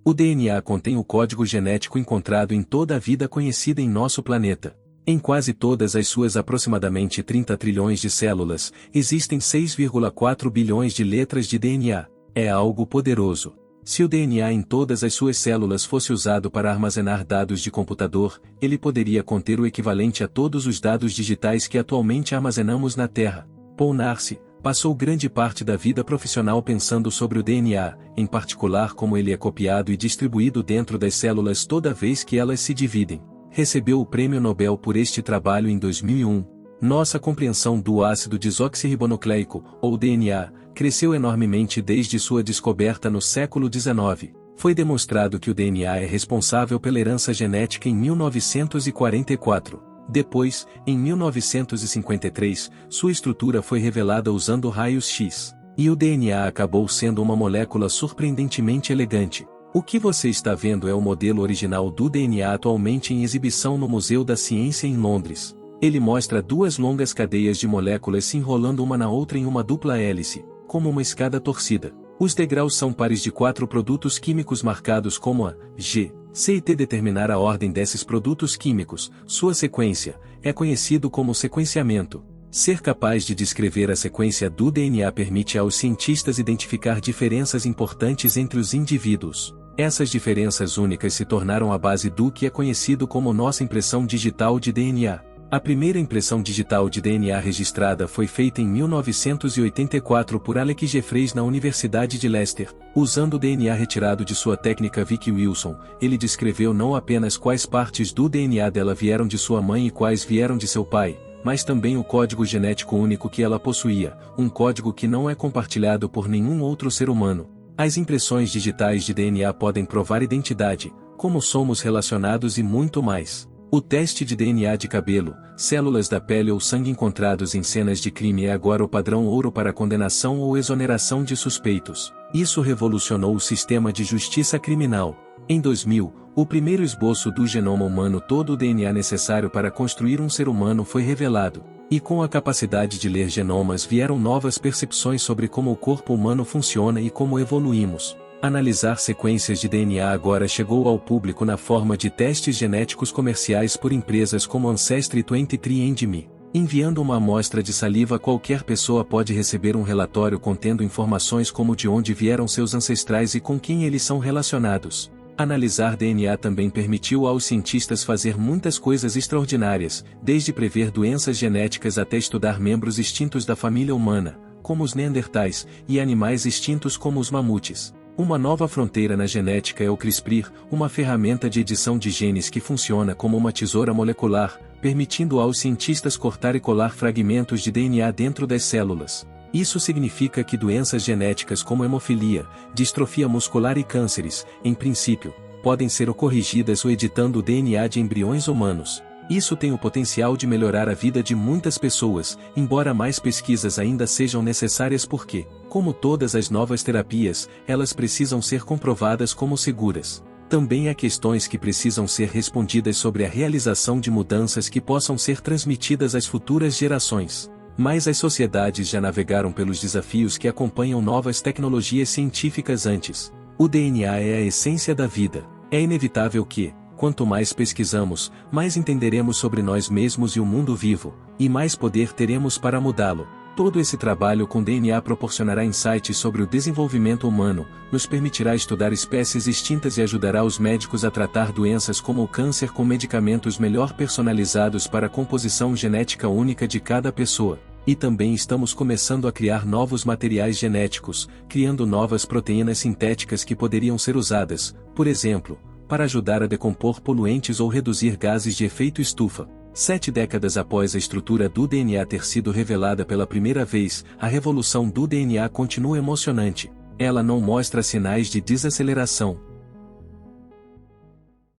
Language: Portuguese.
O DNA contém o código genético encontrado em toda a vida conhecida em nosso planeta. Em quase todas as suas aproximadamente 30 trilhões de células, existem 6,4 bilhões de letras de DNA. É algo poderoso. Se o DNA em todas as suas células fosse usado para armazenar dados de computador, ele poderia conter o equivalente a todos os dados digitais que atualmente armazenamos na Terra. Paul Narsy passou grande parte da vida profissional pensando sobre o DNA, em particular como ele é copiado e distribuído dentro das células toda vez que elas se dividem. Recebeu o Prêmio Nobel por este trabalho em 2001. Nossa compreensão do ácido desoxirribonucleico, ou DNA, cresceu enormemente desde sua descoberta no século XIX. Foi demonstrado que o DNA é responsável pela herança genética em 1944. Depois, em 1953, sua estrutura foi revelada usando raios-x. E o DNA acabou sendo uma molécula surpreendentemente elegante. O que você está vendo é o modelo original do DNA atualmente em exibição no Museu da Ciência em Londres. Ele mostra duas longas cadeias de moléculas se enrolando uma na outra em uma dupla hélice, como uma escada torcida. Os degraus são pares de 4 produtos químicos marcados como A, G, C e T. Determinar a ordem desses produtos químicos, sua sequência, é conhecido como sequenciamento. Ser capaz de descrever a sequência do DNA permite aos cientistas identificar diferenças importantes entre os indivíduos. Essas diferenças únicas se tornaram a base do que é conhecido como nossa impressão digital de DNA. A primeira impressão digital de DNA registrada foi feita em 1984 por Alec Jeffreys na Universidade de Leicester. Usando o DNA retirado de sua técnica Vicky Wilson, ele descreveu não apenas quais partes do DNA dela vieram de sua mãe e quais vieram de seu pai, mas também o código genético único que ela possuía, um código que não é compartilhado por nenhum outro ser humano. As impressões digitais de DNA podem provar identidade, como somos relacionados e muito mais. O teste de DNA de cabelo, células da pele ou sangue encontrados em cenas de crime é agora o padrão ouro para condenação ou exoneração de suspeitos. Isso revolucionou o sistema de justiça criminal. Em 2000, o primeiro esboço do genoma humano, todo o DNA necessário para construir um ser humano, foi revelado. E com a capacidade de ler genomas vieram novas percepções sobre como o corpo humano funciona e como evoluímos. Analisar sequências de DNA agora chegou ao público na forma de testes genéticos comerciais por empresas como Ancestry23andMe. Enviando uma amostra de saliva, qualquer pessoa pode receber um relatório contendo informações como de onde vieram seus ancestrais e com quem eles são relacionados. Analisar DNA também permitiu aos cientistas fazer muitas coisas extraordinárias, desde prever doenças genéticas até estudar membros extintos da família humana, como os neandertais, e animais extintos como os mamutes. Uma nova fronteira na genética é o CRISPR, uma ferramenta de edição de genes que funciona como uma tesoura molecular, permitindo aos cientistas cortar e colar fragmentos de DNA dentro das células. Isso significa que doenças genéticas como hemofilia, distrofia muscular e cânceres, em princípio, podem ser corrigidas ou editando o DNA de embriões humanos. Isso tem o potencial de melhorar a vida de muitas pessoas, embora mais pesquisas ainda sejam necessárias porque, como todas as novas terapias, elas precisam ser comprovadas como seguras. Também há questões que precisam ser respondidas sobre a realização de mudanças que possam ser transmitidas às futuras gerações. Mas as sociedades já navegaram pelos desafios que acompanham novas tecnologias científicas antes. O DNA é a essência da vida. É inevitável que, quanto mais pesquisamos, mais entenderemos sobre nós mesmos e o mundo vivo, e mais poder teremos para mudá-lo. Todo esse trabalho com DNA proporcionará insights sobre o desenvolvimento humano, nos permitirá estudar espécies extintas e ajudará os médicos a tratar doenças como o câncer com medicamentos melhor personalizados para a composição genética única de cada pessoa. E também estamos começando a criar novos materiais genéticos, criando novas proteínas sintéticas que poderiam ser usadas, por exemplo, para ajudar a decompor poluentes ou reduzir gases de efeito estufa. 7 décadas após a estrutura do DNA ter sido revelada pela primeira vez, a revolução do DNA continua emocionante. Ela não mostra sinais de desaceleração.